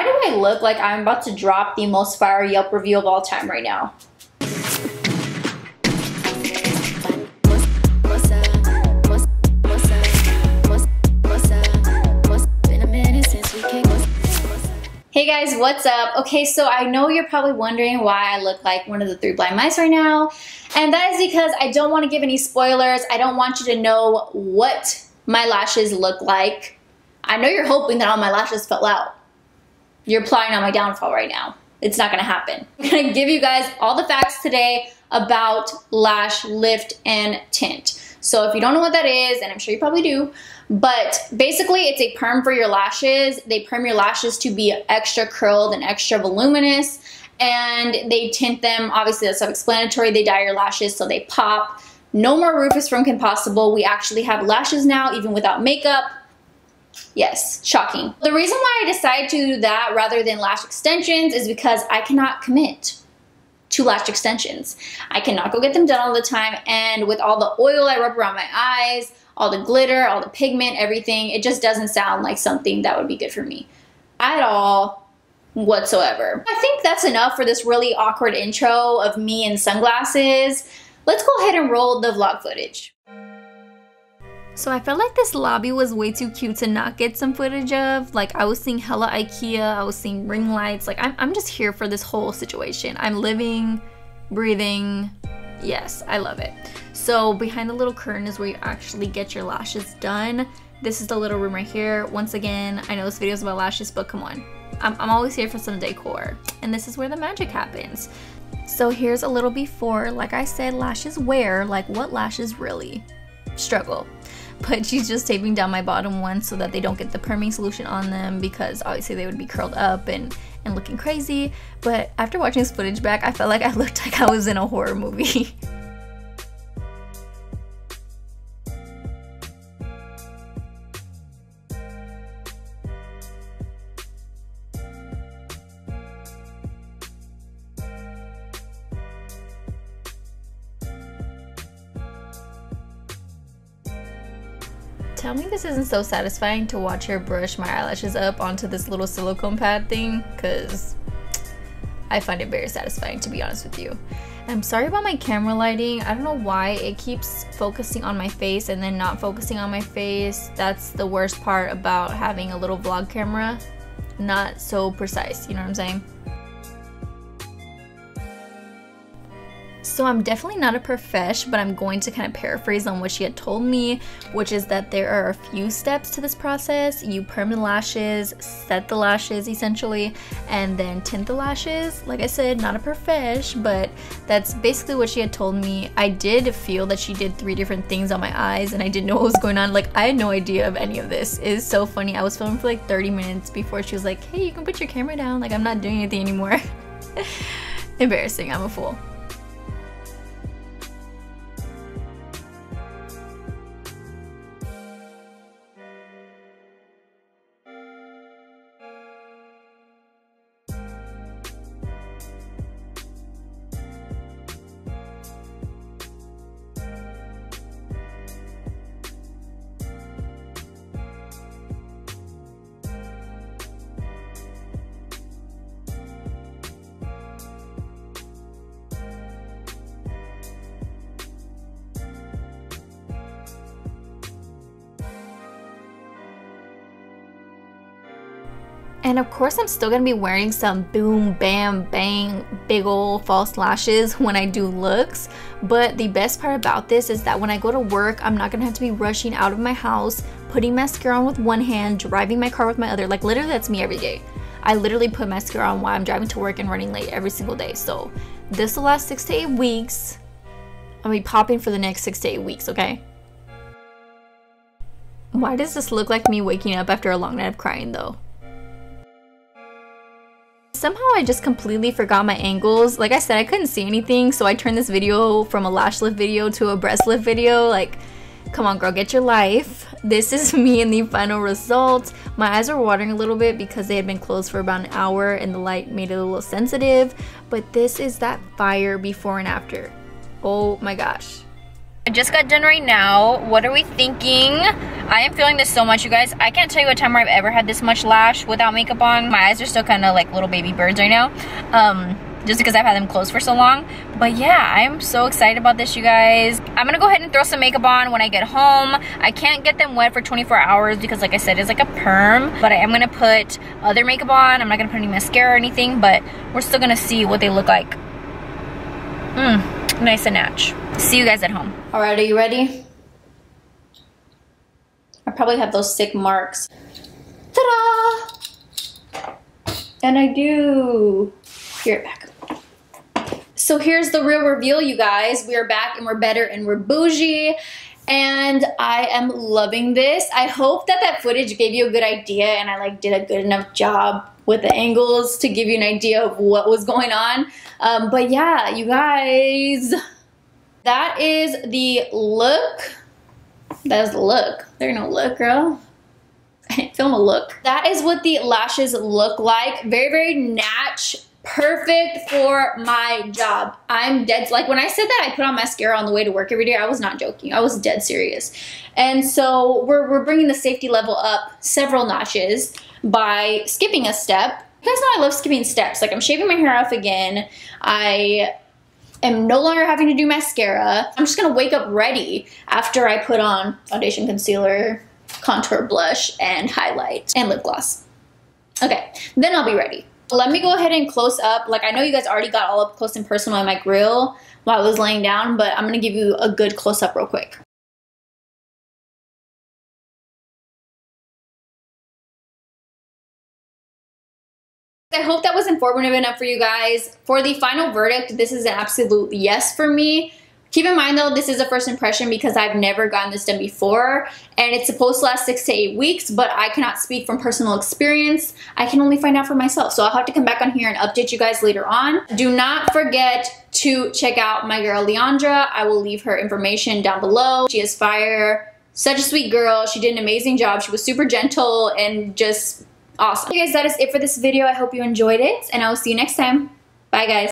do I look like I'm about to drop the most fire Yelp review of all time right now? Hey guys, what's up? Okay, so I know you're probably wondering why I look like one of the 3 blind mice right now. And that is because I don't want to give any spoilers. I don't want you to know what my lashes look like. I know you're hoping that all my lashes fell out. You're plotting on my downfall right now. It's not gonna happen. I'm gonna give you guys all the facts today about lash lift and tint. So if you don't know what that is, and I'm sure you probably do, but basically it's a perm for your lashes. They perm your lashes to be extra curled and extra voluminous, and they tint them. Obviously that's self-explanatory. They dye your lashes so they pop. No more Rufus from Kim Possible. We actually have lashes now even without makeup. Yes, shocking. The reason why I decided to do that rather than lash extensions is because I cannot commit to lash extensions. I cannot go get them done all the time, and with all the oil I rub around my eyes, all the glitter, all the pigment, everything, it just doesn't sound like something that would be good for me at all whatsoever. I think that's enough for this really awkward intro of me in sunglasses. Let's go ahead and roll the vlog footage. So I felt like this lobby was way too cute to not get some footage of. Like, I was seeing hella IKEA, I was seeing ring lights. Like, I'm just here for this whole situation. I'm living, breathing. Yes, I love it. So behind the little curtain is where you actually get your lashes done. This is the little room right here. Once again, I know this video is about lashes, but come on. I'm always here for some decor. And this is where the magic happens. So here's a little before. Like I said, lashes wear. Like, what lashes really? Struggle. But she's just taping down my bottom one so that they don't get the perming solution on them, because obviously they would be curled up and looking crazy. But after watching this footage back, I felt like I looked like I was in a horror movie. Tell me this isn't so satisfying to watch her brush my eyelashes up onto this little silicone pad thing, because I find it very satisfying, to be honest with you. I'm sorry about my camera lighting. I don't know why it keeps focusing on my face and then not focusing on my face. That's the worst part about having a little vlog camera. Not so precise, you know what I'm saying? So I'm definitely not a profesh, but I'm going to kind of paraphrase on what she had told me, which is that there are a few steps to this process. You perm the lashes, set the lashes essentially, and then tint the lashes. Like I said, not a profesh, but that's basically what she had told me. I did feel that she did 3 different things on my eyes, and I didn't know what was going on. Like, I had no idea of any of this. It is so funny. I was filming for like 30 minutes before she was like, hey, you can put your camera down. Like, I'm not doing anything anymore. Embarrassing. I'm a fool. And of course I'm still gonna be wearing some boom, bam, bang, big ol' false lashes when I do looks. But the best part about this is that when I go to work, I'm not gonna have to be rushing out of my house, putting mascara on with one hand, driving my car with my other. Like, literally that's me every day. I literally put mascara on while I'm driving to work and running late every single day. So this will last 6 to 8 weeks. I'll be popping for the next 6 to 8 weeks, okay? Why does this look like me waking up after a long night of crying though? Somehow I just completely forgot my angles. Like I said, I couldn't see anything, so I turned this video from a lash lift video to a breast lift video. Like, come on girl, get your life. This is me in the final result. My eyes are watering a little bit because they had been closed for about an hour and the light made it a little sensitive, but this is that fire before and after. Oh my gosh. I just got done right now. What are we thinking? I am feeling this so much, you guys. I can't tell you a time where I've ever had this much lash without makeup on. My eyes are still kind of like little baby birds right now. Just because I've had them closed for so long. But yeah, I'm so excited about this, you guys. I'm gonna go ahead and throw some makeup on when I get home. I can't get them wet for 24 hours because like I said, it's like a perm. But I am gonna put other makeup on. I'm not gonna put any mascara or anything, but we're still gonna see what they look like. Nice and natch. See you guys at home. All right, are you ready? I probably have those sick marks. Ta-da! And I do. Here, back. So here's the real reveal, you guys. We are back and we're better and we're bougie. And I am loving this. I hope that that footage gave you a good idea and I like did a good enough job with the angles to give you an idea of what was going on. But yeah, you guys, that is the look. That is the look. There ain't no look, girl. I didn't film a look. That is what the lashes look like. Very, very natch. Perfect for my job. I'm dead. Like when I said that I put on mascara on the way to work every day, I was not joking. I was dead serious. And so we're bringing the safety level up several notches by skipping a step. You guys know I love skipping steps. Like I'm shaving my hair off again. I am no longer having to do mascara. I'm just gonna wake up ready after I put on foundation, concealer, contour, blush, and highlight, and lip gloss. Okay, then I'll be ready. Let me go ahead and close up. Like I know you guys already got all up close and personal in my grill while I was laying down, but I'm gonna give you a good close up real quick. I hope that was informative enough for you guys. For the final verdict, this is an absolute yes for me. Keep in mind though, this is a first impression because I've never gotten this done before and it's supposed to last 6 to 8 weeks, but I cannot speak from personal experience. I can only find out for myself. So I'll have to come back on here and update you guys later on. Do not forget to check out my girl Leandra. I will leave her information down below. She is fire, such a sweet girl. She did an amazing job. She was super gentle and just awesome. Okay guys, that is it for this video. I hope you enjoyed it and I will see you next time. Bye guys.